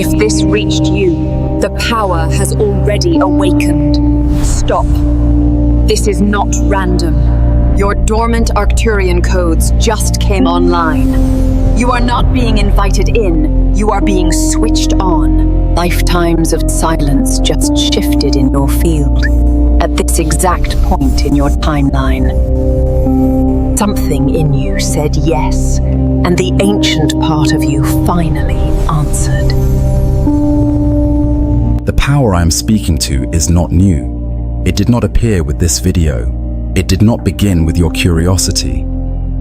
If this reached you, the power has already awakened. Stop. This is not random. Your dormant Arcturian codes just came online. You are not being invited in, you are being switched on. Lifetimes of silence just shifted in your field, at this exact point in your timeline. Something in you said yes, and the ancient part of you finally answered. The power I am speaking to is not new. It did not appear with this video. It did not begin with your curiosity.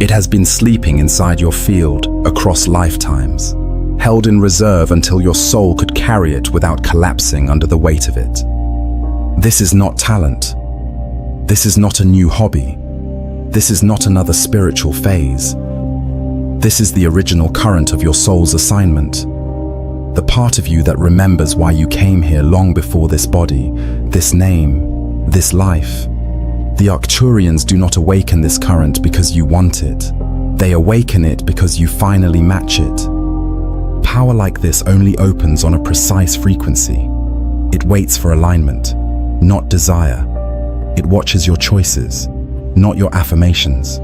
It has been sleeping inside your field across lifetimes, held in reserve until your soul could carry it without collapsing under the weight of it. This is not talent. This is not a new hobby. This is not another spiritual phase. This is the original current of your soul's assignment. The part of you that remembers why you came here long before this body, this name, this life. The Arcturians do not awaken this current because you want it. They awaken it because you finally match it. Power like this only opens on a precise frequency. It waits for alignment, not desire. It watches your choices, not your affirmations.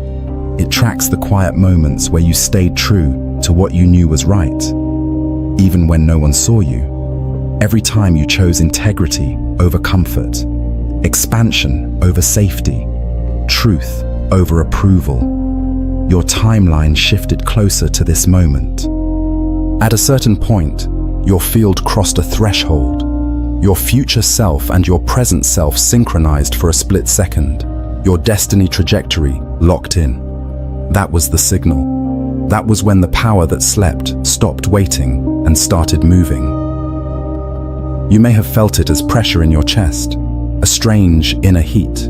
It tracks the quiet moments where you stayed true to what you knew was right, even when no one saw you. Every time you chose integrity over comfort, expansion over safety, truth over approval, your timeline shifted closer to this moment. At a certain point, your field crossed a threshold. Your future self and your present self synchronized for a split second. Your destiny trajectory locked in. That was the signal. That was when the power that slept stopped waiting and started moving. You may have felt it as pressure in your chest, a strange inner heat,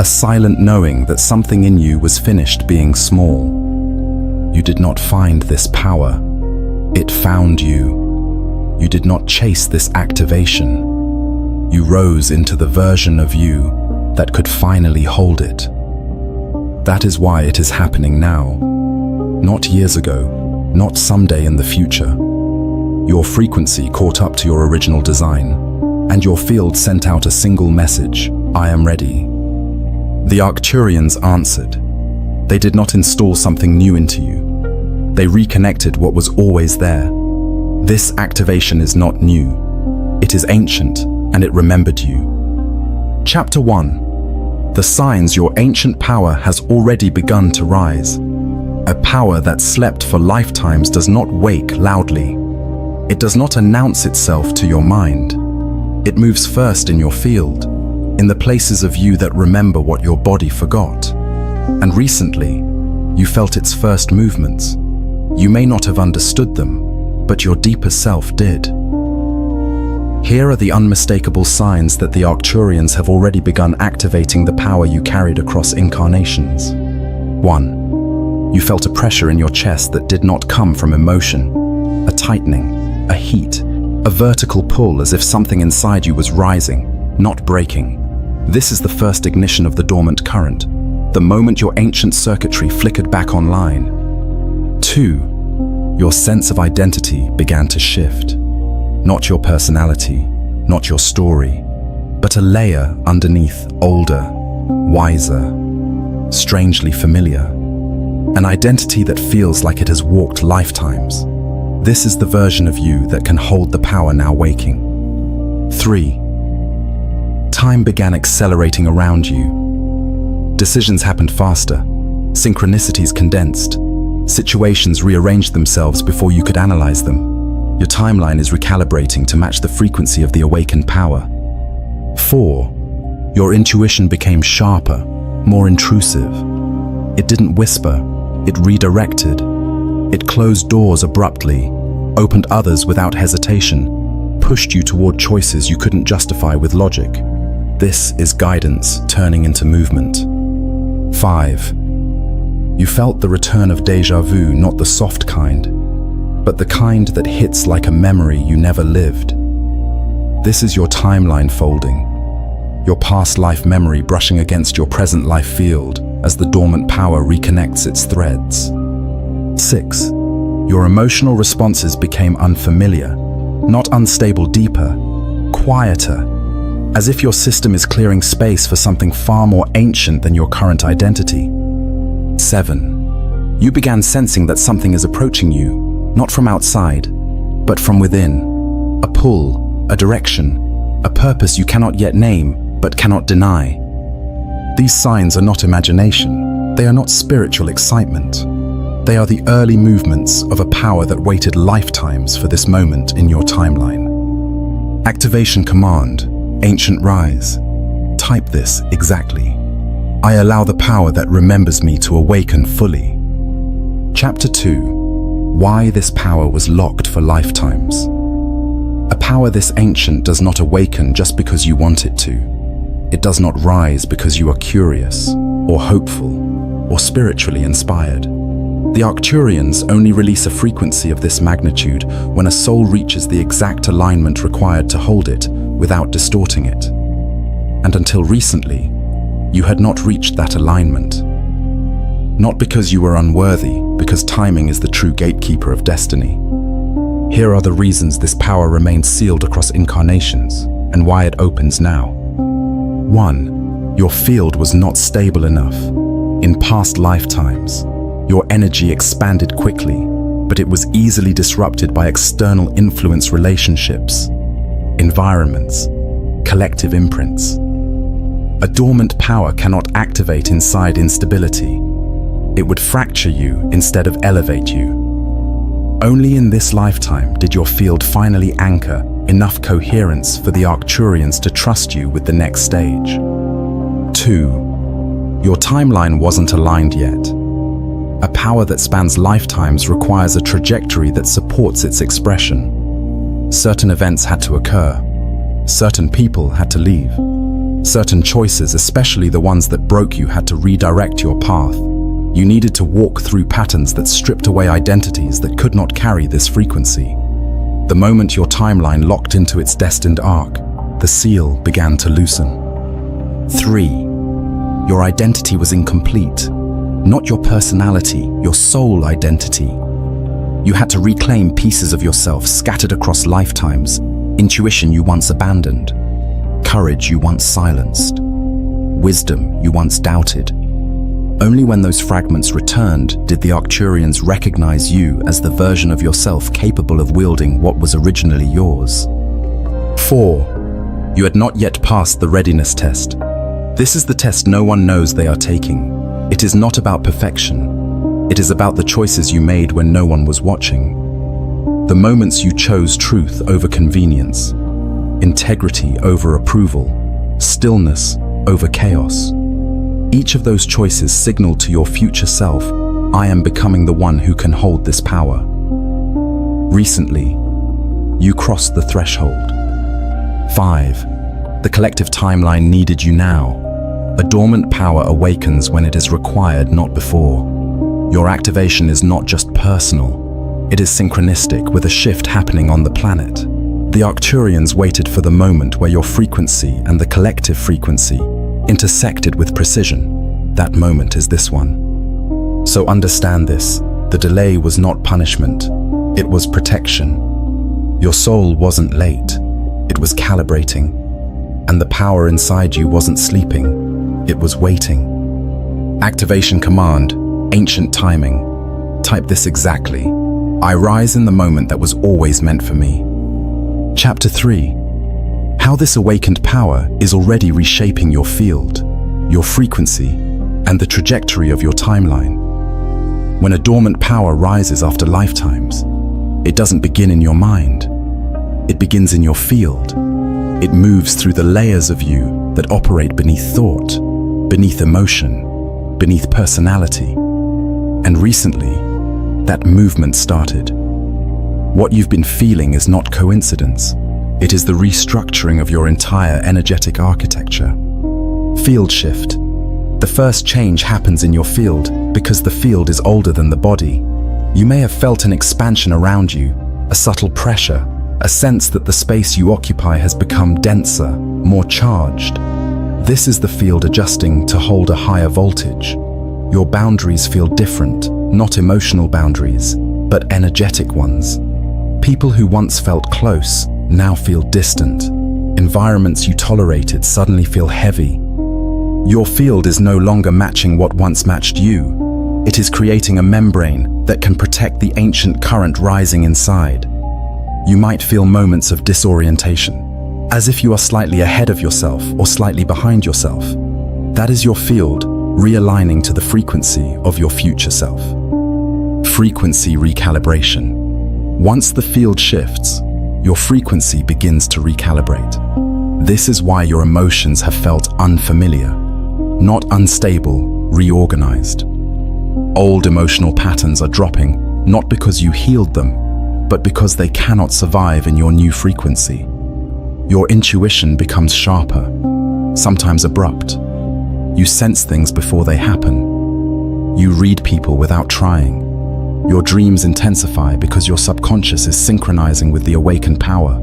a silent knowing that something in you was finished being small. You did not find this power. It found you. You did not chase this activation. You rose into the version of you that could finally hold it. That is why it is happening now. Not years ago, not someday in the future. Your frequency caught up to your original design, and your field sent out a single message: I am ready. The Arcturians answered. They did not install something new into you. They reconnected what was always there. This activation is not new. It is ancient, and it remembered you. Chapter 1. The signs your ancient power has already begun to rise. A power that slept for lifetimes does not wake loudly. It does not announce itself to your mind. It moves first in your field, in the places of you that remember what your body forgot. And recently, you felt its first movements. You may not have understood them, but your deeper self did. Here are the unmistakable signs that the Arcturians have already begun activating the power you carried across incarnations. 1. You felt a pressure in your chest that did not come from emotion, a tightening, a heat, a vertical pull as if something inside you was rising, not breaking. This is the first ignition of the dormant current, the moment your ancient circuitry flickered back online. 2. Your sense of identity began to shift. Not your personality, not your story, but a layer underneath, older, wiser, strangely familiar. An identity that feels like it has walked lifetimes. This is the version of you that can hold the power now waking. 3. Time began accelerating around you. Decisions happened faster. Synchronicities condensed. Situations rearranged themselves before you could analyze them. Your timeline is recalibrating to match the frequency of the awakened power. 4. Your intuition became sharper, more intrusive. It didn't whisper, it redirected. It closed doors abruptly, opened others without hesitation, pushed you toward choices you couldn't justify with logic. This is guidance turning into movement. 5. You felt the return of déjà vu, not the soft kind, but the kind that hits like a memory you never lived. This is your timeline folding, your past life memory brushing against your present life field as the dormant power reconnects its threads. 6. Your emotional responses became unfamiliar, Not unstable, deeper, quieter, as if your system is clearing space for something far more ancient than your current identity. 7. You began sensing that something is approaching you, not from outside, but from within. A pull, a direction, a purpose you cannot yet name, but cannot deny. These signs are not imagination. They are not spiritual excitement. They are the early movements of a power that waited lifetimes for this moment in your timeline. Activation command, ancient rise. Type this exactly. I allow the power that remembers me to awaken fully. Chapter 2. Why this power was locked for lifetimes. A power this ancient does not awaken just because you want it to. It does not rise because you are curious, or hopeful, or spiritually inspired. The Arcturians only release a frequency of this magnitude when a soul reaches the exact alignment required to hold it without distorting it. And until recently, you had not reached that alignment. Not because you were unworthy, because timing is the true gatekeeper of destiny. Here are the reasons this power remains sealed across incarnations, and why it opens now. 1. Your field was not stable enough. In past lifetimes, your energy expanded quickly, but it was easily disrupted by external influence relationships, environments, collective imprints. A dormant power cannot activate inside instability. It would fracture you instead of elevate you. Only in this lifetime did your field finally anchor enough coherence for the Arcturians to trust you with the next stage. 2. Your timeline wasn't aligned yet. A power that spans lifetimes requires a trajectory that supports its expression. Certain events had to occur. Certain people had to leave. Certain choices, especially the ones that broke you, had to redirect your path. You needed to walk through patterns that stripped away identities that could not carry this frequency. The moment your timeline locked into its destined arc, the seal began to loosen. 3. Your identity was incomplete. Not your personality, your soul identity. You had to reclaim pieces of yourself scattered across lifetimes, intuition you once abandoned, courage you once silenced, wisdom you once doubted. Only when those fragments returned did the Arcturians recognize you as the version of yourself capable of wielding what was originally yours. 4. You had not yet passed the readiness test. This is the test no one knows they are taking. It is not about perfection. It is about the choices you made when no one was watching. The moments you chose truth over convenience, integrity over approval, stillness over chaos. Each of those choices signaled to your future self, I am becoming the one who can hold this power. Recently, you crossed the threshold. 5. The collective timeline needed you now. A dormant power awakens when it is required, not before. Your activation is not just personal. It is synchronistic, with a shift happening on the planet. The Arcturians waited for the moment where your frequency and the collective frequency intersected with precision. That moment is this one. So understand this. The delay was not punishment. It was protection. Your soul wasn't late. It was calibrating. And the power inside you wasn't sleeping. It was waiting. Activation command, ancient timing. Type this exactly. I rise in the moment that was always meant for me. Chapter 3. How this awakened power is already reshaping your field, your frequency, and the trajectory of your timeline. When a dormant power rises after lifetimes, it doesn't begin in your mind. It begins in your field. It moves through the layers of you that operate beneath thought, beneath emotion, beneath personality. And recently, that movement started. What you've been feeling is not coincidence. It is the restructuring of your entire energetic architecture. Field shift. The first change happens in your field because the field is older than the body. You may have felt an expansion around you, a subtle pressure, a sense that the space you occupy has become denser, more charged. This is the field adjusting to hold a higher voltage. Your boundaries feel different, not emotional boundaries, but energetic ones. People who once felt close now feel distant. Environments you tolerated suddenly feel heavy. Your field is no longer matching what once matched you. It is creating a membrane that can protect the ancient current rising inside. You might feel moments of disorientation, as if you are slightly ahead of yourself or slightly behind yourself. That is your field realigning to the frequency of your future self. Frequency recalibration. Once the field shifts, your frequency begins to recalibrate. This is why your emotions have felt unfamiliar, not unstable, reorganized. Old emotional patterns are dropping, not because you healed them, but because they cannot survive in your new frequency. Your intuition becomes sharper, sometimes abrupt. You sense things before they happen. You read people without trying. Your dreams intensify because your subconscious is synchronizing with the awakened power.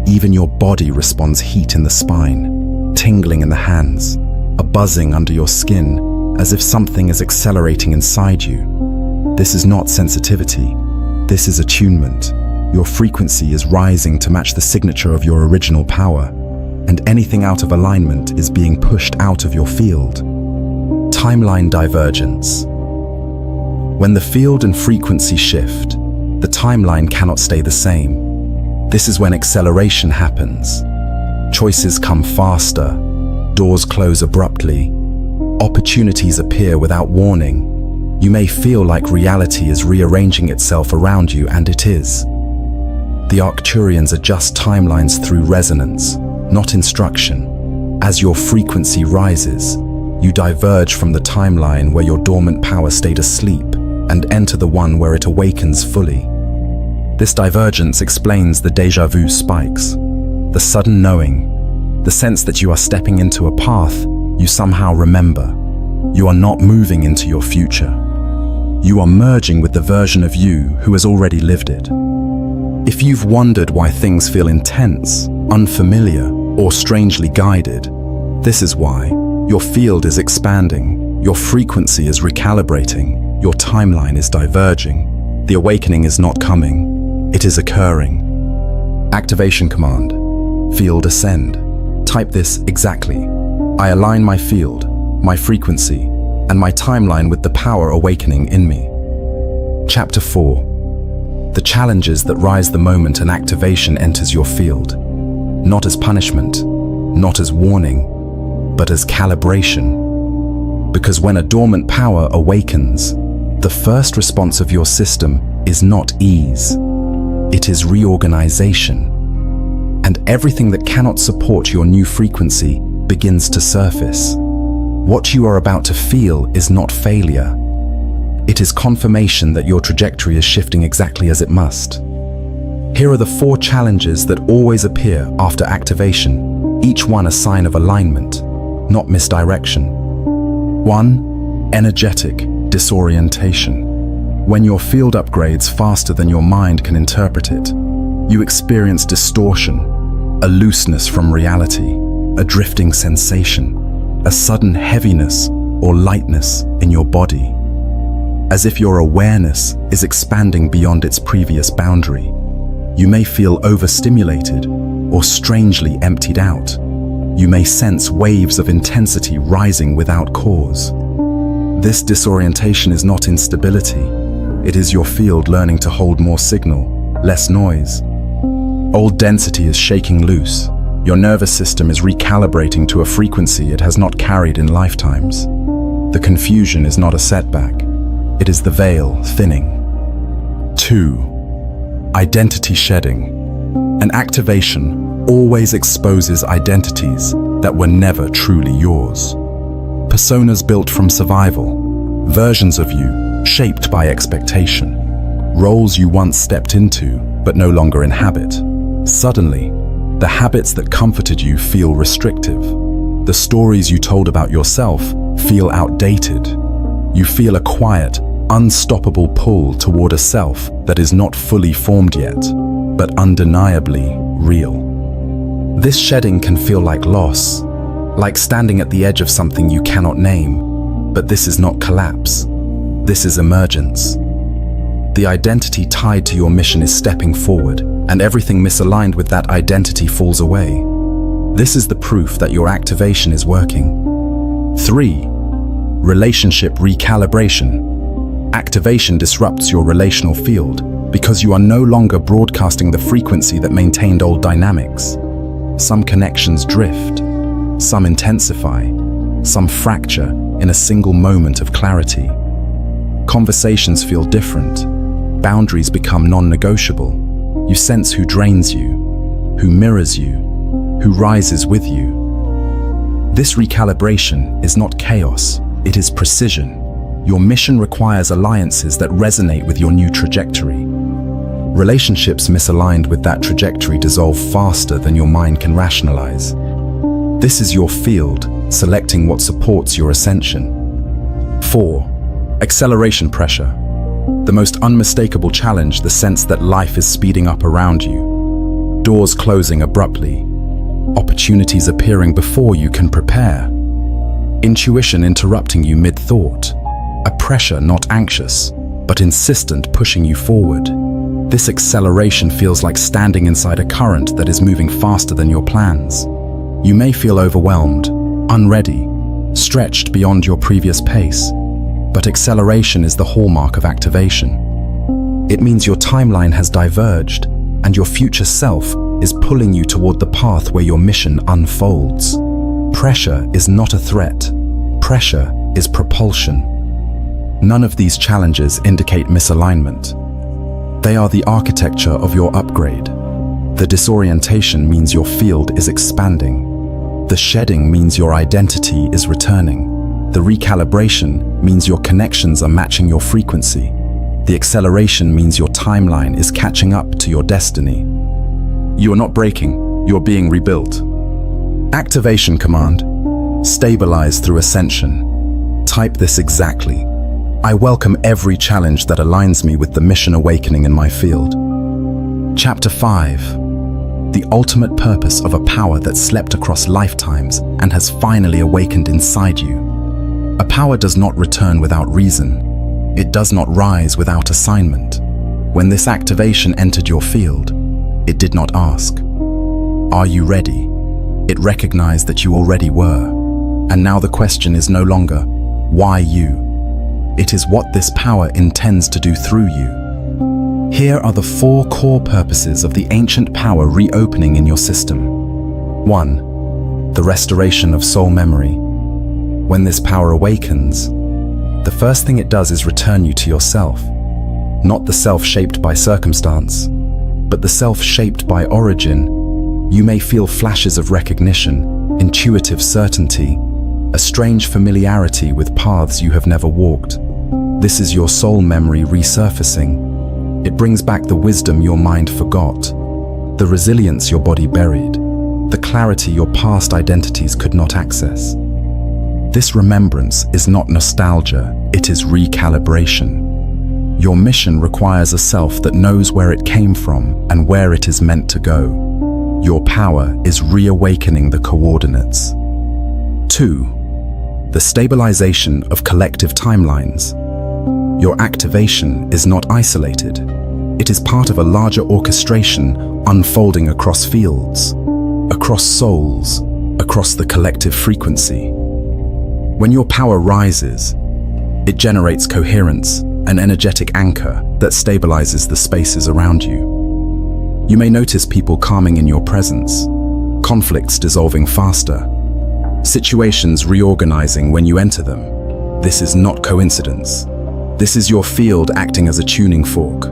Even your body responds: heat in the spine, tingling in the hands, a buzzing under your skin, as if something is accelerating inside you. This is not sensitivity. This is attunement. Your frequency is rising to match the signature of your original power, and anything out of alignment is being pushed out of your field. Timeline divergence. When the field and frequency shift, the timeline cannot stay the same. This is when acceleration happens. Choices come faster, doors close abruptly, opportunities appear without warning. You may feel like reality is rearranging itself around you, and it is. The Arcturians adjust timelines through resonance, not instruction. As your frequency rises, you diverge from the timeline where your dormant power stayed asleep and enter the one where it awakens fully. This divergence explains the déjà vu spikes, the sudden knowing, the sense that you are stepping into a path you somehow remember. You are not moving into your future. You are merging with the version of you who has already lived it. If you've wondered why things feel intense, unfamiliar, or strangely guided, this is why. Your field is expanding, your frequency is recalibrating, your timeline is diverging. The awakening is not coming, it is occurring. Activation command. Field ascend. Type this exactly. I align my field, my frequency, and my timeline with the power awakening in me. Chapter 4. The challenges that rise the moment an activation enters your field. Not as punishment, not as warning, but as calibration. Because when a dormant power awakens, the first response of your system is not ease, it is reorganization. And everything that cannot support your new frequency begins to surface. What you are about to feel is not failure. It is confirmation that your trajectory is shifting exactly as it must. Here are the 4 challenges that always appear after activation, each one a sign of alignment, not misdirection. 1. Energetic disorientation. When your field upgrades faster than your mind can interpret it, you experience distortion, a looseness from reality, a drifting sensation, a sudden heaviness or lightness in your body, as if your awareness is expanding beyond its previous boundary. You may feel overstimulated or strangely emptied out. You may sense waves of intensity rising without cause. This disorientation is not instability. It is your field learning to hold more signal, less noise. Old density is shaking loose. Your nervous system is recalibrating to a frequency it has not carried in lifetimes. The confusion is not a setback. It is the veil thinning. 2. Identity shedding. An activation always exposes identities that were never truly yours. Personas built from survival, versions of you shaped by expectation, roles you once stepped into but no longer inhabit. Suddenly, the habits that comforted you feel restrictive. The stories you told about yourself feel outdated. You feel a quiet, unstoppable pull toward a self that is not fully formed yet, but undeniably real. This shedding can feel like loss, like standing at the edge of something you cannot name, but this is not collapse. This is emergence. The identity tied to your mission is stepping forward, and everything misaligned with that identity falls away. This is the proof that your activation is working. 3. Relationship recalibration. Activation disrupts your relational field because you are no longer broadcasting the frequency that maintained old dynamics. Some connections drift, some intensify, some fracture in a single moment of clarity. Conversations feel different. Boundaries become non-negotiable. You sense who drains you, who mirrors you, who rises with you. This recalibration is not chaos, it is precision. Your mission requires alliances that resonate with your new trajectory. Relationships misaligned with that trajectory dissolve faster than your mind can rationalize. This is your field, selecting what supports your ascension. 4. Acceleration pressure. The most unmistakable challenge, the sense that life is speeding up around you. Doors closing abruptly. Opportunities appearing before you can prepare. Intuition interrupting you mid-thought. A pressure not anxious, but insistent, pushing you forward. This acceleration feels like standing inside a current that is moving faster than your plans. You may feel overwhelmed, unready, stretched beyond your previous pace. But acceleration is the hallmark of activation. It means your timeline has diverged, and your future self is pulling you toward the path where your mission unfolds. Pressure is not a threat. Pressure is propulsion. None of these challenges indicate misalignment. They are the architecture of your upgrade. The disorientation means your field is expanding. The shedding means your identity is returning. The recalibration means your connections are matching your frequency. The acceleration means your timeline is catching up to your destiny. You are not breaking, you're being rebuilt. Activation command. Stabilize through ascension. Type this exactly. I welcome every challenge that aligns me with the mission awakening in my field. Chapter 5. The ultimate purpose of a power that slept across lifetimes and has finally awakened inside you. A power does not return without reason. It does not rise without assignment. When this activation entered your field, it did not ask, "Are you ready?" It recognized that you already were. And now the question is no longer, "Why you?" It is what this power intends to do through you. Here are the 4 core purposes of the ancient power reopening in your system. 1. The restoration of soul memory. When this power awakens, the first thing it does is return you to yourself. Not the self shaped by circumstance, but the self shaped by origin. You may feel flashes of recognition, intuitive certainty, a strange familiarity with paths you have never walked. This is your soul memory resurfacing. It brings back the wisdom your mind forgot, the resilience your body buried, the clarity your past identities could not access. This remembrance is not nostalgia, it is recalibration. Your mission requires a self that knows where it came from and where it is meant to go. Your power is reawakening the coordinates. 2. The stabilization of collective timelines. Your activation is not isolated. It is part of a larger orchestration unfolding across fields, across souls, across the collective frequency. When your power rises, it generates coherence, an energetic anchor that stabilizes the spaces around you. You may notice people calming in your presence, conflicts dissolving faster, situations reorganizing when you enter them. This is not coincidence. This is your field acting as a tuning fork.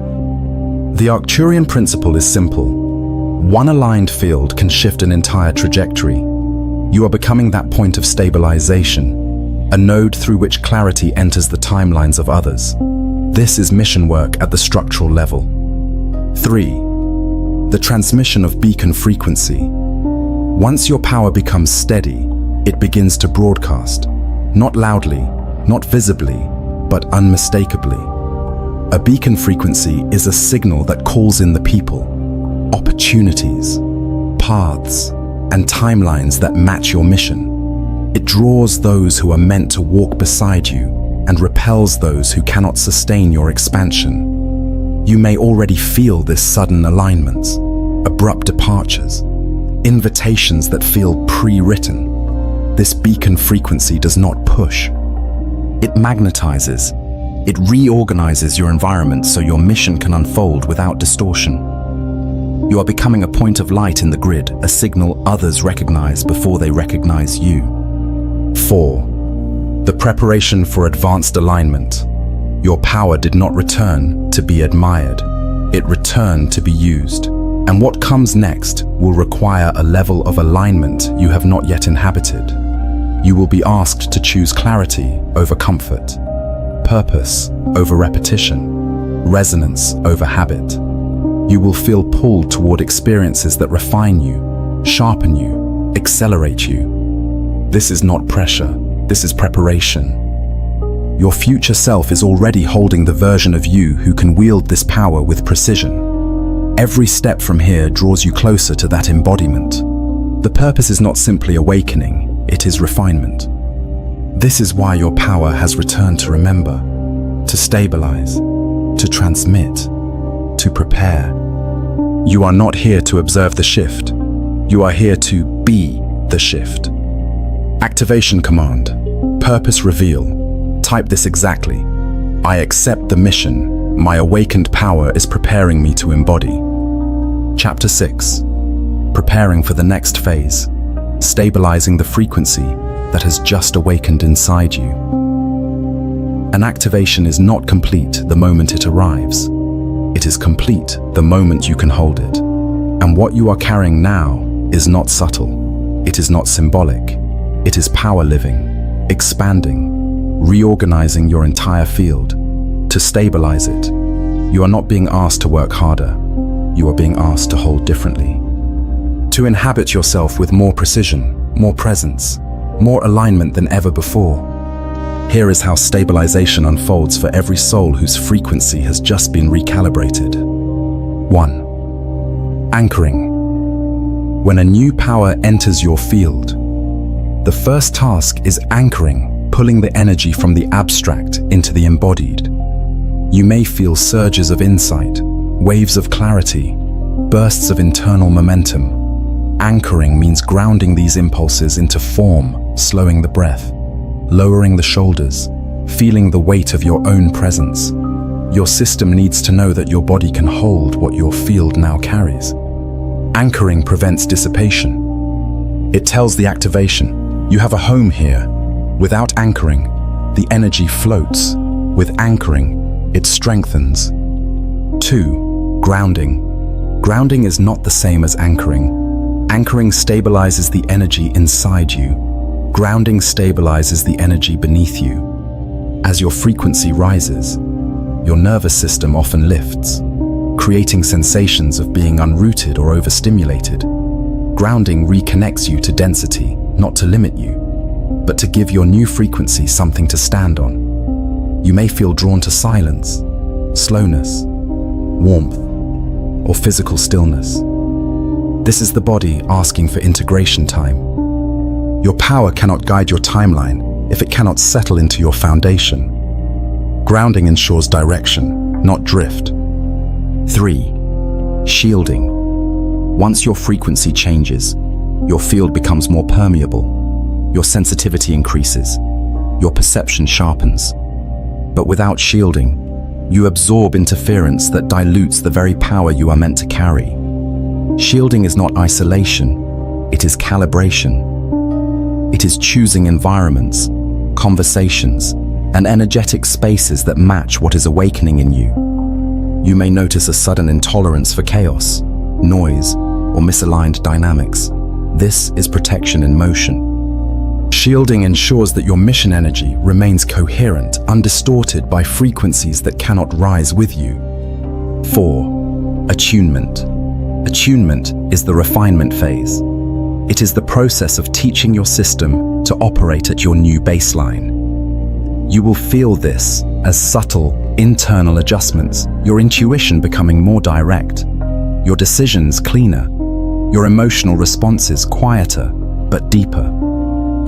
The Arcturian principle is simple. One aligned field can shift an entire trajectory. You are becoming that point of stabilization, a node through which clarity enters the timelines of others. This is mission work at the structural level. 3. The transmission of beacon frequency. Once your power becomes steady, it begins to broadcast, not loudly, not visibly, but unmistakably. A beacon frequency is a signal that calls in the people, opportunities, paths, and timelines that match your mission. It draws those who are meant to walk beside you and repels those who cannot sustain your expansion. You may already feel this sudden alignments, abrupt departures, invitations that feel pre-written. This beacon frequency does not push. It magnetizes. It reorganizes your environment so your mission can unfold without distortion. You are becoming a point of light in the grid, a signal others recognize before they recognize you. 4. The preparation for advanced alignment. Your power did not return to be admired. It returned to be used. And what comes next will require a level of alignment you have not yet inhabited. You will be asked to choose clarity over comfort, purpose over repetition, resonance over habit. You will feel pulled toward experiences that refine you, sharpen you, accelerate you. This is not pressure, this is preparation. Your future self is already holding the version of you who can wield this power with precision. Every step from here draws you closer to that embodiment. The purpose is not simply awakening, it is refinement. This is why your power has returned to remember, to stabilize, to transmit, to prepare. You are not here to observe the shift. You are here to be the shift. Activation command, purpose reveal. Type this exactly. I accept the mission. My awakened power is preparing me to embody. Chapter 6. Preparing for the next phase. Stabilizing the frequency that has just awakened inside you. An activation is not complete the moment it arrives. It is complete the moment you can hold it. And what you are carrying now is not subtle. It is not symbolic. It is power living, expanding, reorganizing your entire field. To stabilize it, you are not being asked to work harder. You are being asked to hold differently. To inhabit yourself with more precision, more presence, more alignment than ever before. Here is how stabilization unfolds for every soul whose frequency has just been recalibrated. 1. Anchoring. When a new power enters your field, the first task is anchoring, pulling the energy from the abstract into the embodied. You may feel surges of insight, waves of clarity, bursts of internal momentum. Anchoring means grounding these impulses into form, slowing the breath, lowering the shoulders, feeling the weight of your own presence. Your system needs to know that your body can hold what your field now carries. Anchoring prevents dissipation. It tells the activation, you have a home here. Without anchoring, the energy floats. With anchoring, it strengthens. 2. Grounding. Grounding is not the same as anchoring. Anchoring stabilizes the energy inside you. Grounding stabilizes the energy beneath you. As your frequency rises, your nervous system often lifts, creating sensations of being unrooted or overstimulated. Grounding reconnects you to density, not to limit you, but to give your new frequency something to stand on. You may feel drawn to silence, slowness, warmth, or physical stillness. This is the body asking for integration time. Your power cannot guide your timeline if it cannot settle into your foundation. Grounding ensures direction, not drift. 3. Shielding. Once your frequency changes, your field becomes more permeable. Your sensitivity increases. Your perception sharpens. But without shielding, you absorb interference that dilutes the very power you are meant to carry. Shielding is not isolation, it is calibration. It is choosing environments, conversations, and energetic spaces that match what is awakening in you. You may notice a sudden intolerance for chaos, noise, or misaligned dynamics. This is protection in motion. Shielding ensures that your mission energy remains coherent, undistorted by frequencies that cannot rise with you. 4. Attunement. Attunement is the refinement phase. It is the process of teaching your system to operate at your new baseline. You will feel this as subtle, internal adjustments, your intuition becoming more direct, your decisions cleaner, your emotional responses quieter but deeper.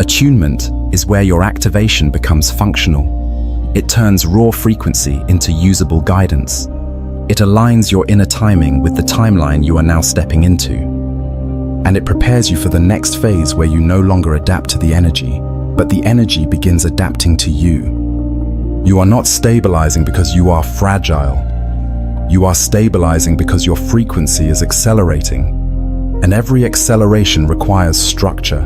Attunement is where your activation becomes functional. It turns raw frequency into usable guidance. It aligns your inner timing with the timeline you are now stepping into. And it prepares you for the next phase where you no longer adapt to the energy, but the energy begins adapting to you. You are not stabilizing because you are fragile. You are stabilizing because your frequency is accelerating. And every acceleration requires structure.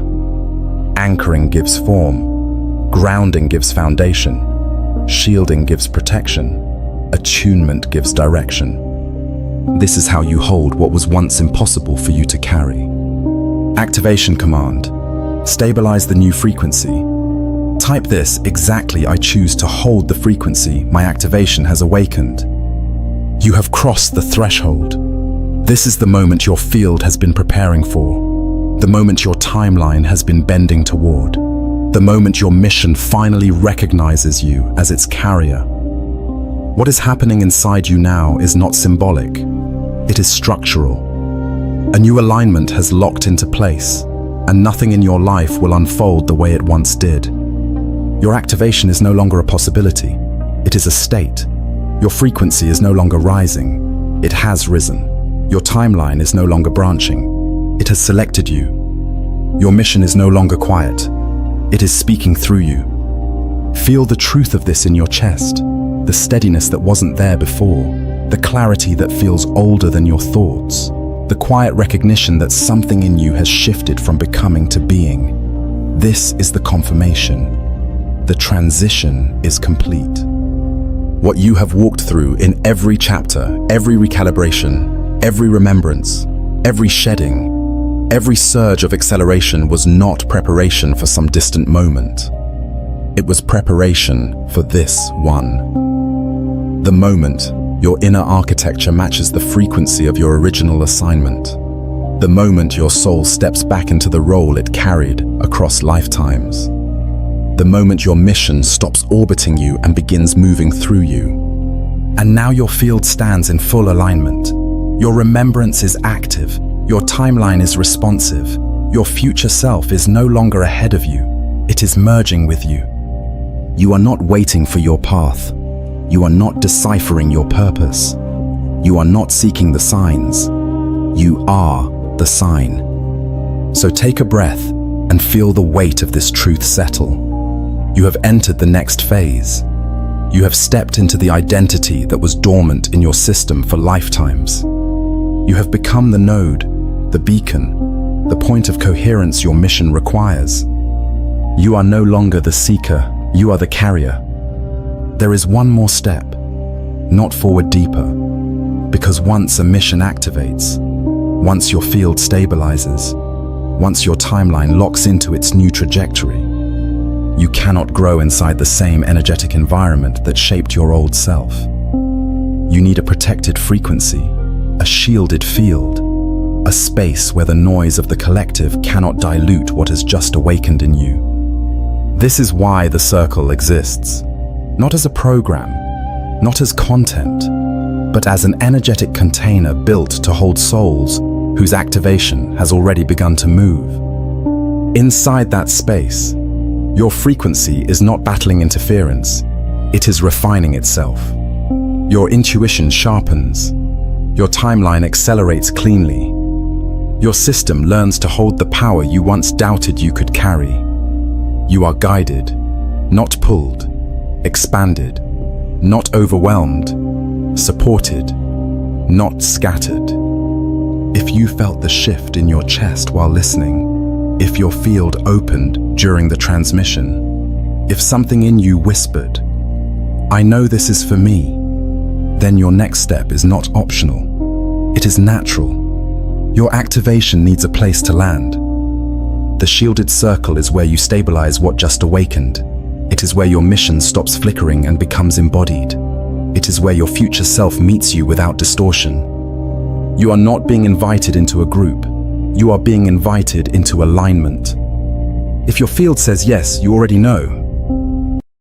Anchoring gives form. Grounding gives foundation. Shielding gives protection. Attunement gives direction. This is how you hold what was once impossible for you to carry. Activation command. Stabilize the new frequency. Type this exactly: I choose to hold the frequency my activation has awakened. You have crossed the threshold. This is the moment your field has been preparing for. The moment your timeline has been bending toward. The moment your mission finally recognizes you as its carrier. What is happening inside you now is not symbolic. It is structural. A new alignment has locked into place, and nothing in your life will unfold the way it once did. Your activation is no longer a possibility. It is a state. Your frequency is no longer rising. It has risen. Your timeline is no longer branching. It has selected you. Your mission is no longer quiet. It is speaking through you. Feel the truth of this in your chest, the steadiness that wasn't there before, the clarity that feels older than your thoughts, the quiet recognition that something in you has shifted from becoming to being. This is the confirmation. The transition is complete. What you have walked through in every chapter, every recalibration, every remembrance, every shedding, every surge of acceleration was not preparation for some distant moment. It was preparation for this one. The moment your inner architecture matches the frequency of your original assignment. The moment your soul steps back into the role it carried across lifetimes. The moment your mission stops orbiting you and begins moving through you. And now your field stands in full alignment. Your remembrance is active. Your timeline is responsive. Your future self is no longer ahead of you. It is merging with you. You are not waiting for your path. You are not deciphering your purpose. You are not seeking the signs. You are the sign. So take a breath and feel the weight of this truth settle. You have entered the next phase. You have stepped into the identity that was dormant in your system for lifetimes. You have become the node, the beacon, the point of coherence your mission requires. You are no longer the seeker, you are the carrier. There is one more step, not forward deeper, because once a mission activates, once your field stabilizes, once your timeline locks into its new trajectory, you cannot grow inside the same energetic environment that shaped your old self. You need a protected frequency, a shielded field, a space where the noise of the collective cannot dilute what has just awakened in you. This is why the circle exists. Not as a program, not as content, but as an energetic container built to hold souls whose activation has already begun to move. Inside that space, your frequency is not battling interference, it is refining itself. Your intuition sharpens, your timeline accelerates cleanly, your system learns to hold the power you once doubted you could carry. You are guided, not pulled. Expanded, not overwhelmed, supported, not scattered. If you felt the shift in your chest while listening, if your field opened during the transmission, if something in you whispered, "I know this is for me," then your next step is not optional. It is natural. Your activation needs a place to land. The shielded circle is where you stabilize what just awakened. It is where your mission stops flickering and becomes embodied. It is where your future self meets you without distortion. You are not being invited into a group. You are being invited into alignment. If your field says yes, you already know.